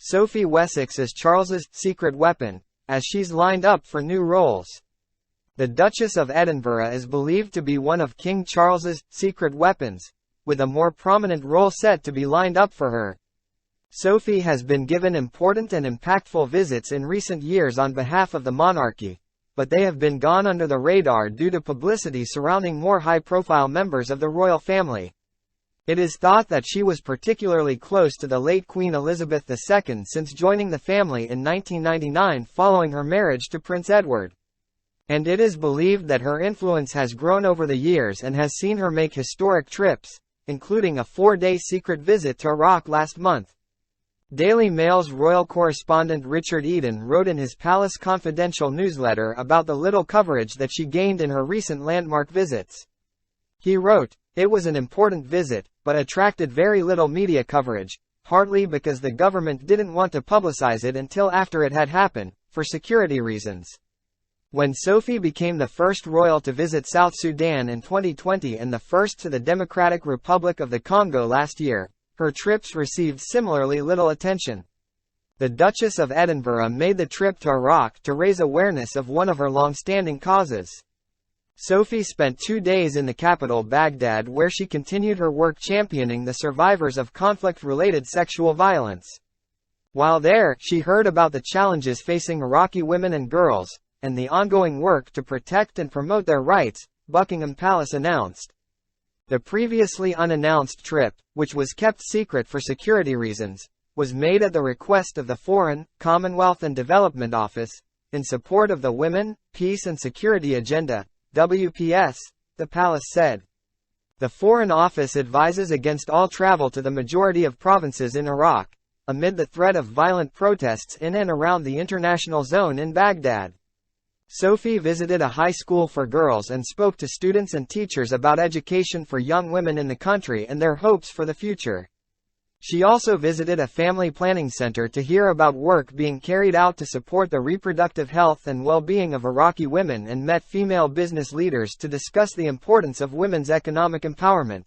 Sophie Wessex is Charles's secret weapon, as she's lined up for new roles. The Duchess of Edinburgh is believed to be one of King Charles's secret weapons, with a more prominent role set to be lined up for her. Sophie has been given important and impactful visits in recent years on behalf of the monarchy, but they have been gone under the radar due to publicity surrounding more high-profile members of the royal family. It is thought that she was particularly close to the late Queen Elizabeth II since joining the family in 1999 following her marriage to Prince Edward. And it is believed that her influence has grown over the years and has seen her make historic trips, including a 4-day secret visit to Iraq last month. Daily Mail's royal correspondent Richard Eden wrote in his Palace Confidential newsletter about the little coverage that she gained in her recent landmark visits. He wrote, "It was an important visit, but attracted very little media coverage, partly because the government didn't want to publicize it until after it had happened, for security reasons." When Sophie became the first royal to visit South Sudan in 2020 and the first to the Democratic Republic of the Congo last year, her trips received similarly little attention. The Duchess of Edinburgh made the trip to Iraq to raise awareness of one of her long-standing causes. Sophie spent 2 days in the capital Baghdad where she continued her work championing the survivors of conflict-related sexual violence. While there, she heard about the challenges facing Iraqi women and girls, and the ongoing work to protect and promote their rights, Buckingham Palace announced. The previously unannounced trip, which was kept secret for security reasons, was made at the request of the Foreign, Commonwealth and Development Office, in support of the Women, Peace and Security Agenda, WPS, the palace said. The Foreign Office advises against all travel to the majority of provinces in Iraq, amid the threat of violent protests in and around the international zone in Baghdad. Sophie visited a high school for girls and spoke to students and teachers about education for young women in the country and their hopes for the future. She also visited a family planning center to hear about work being carried out to support the reproductive health and well-being of Iraqi women and met female business leaders to discuss the importance of women's economic empowerment.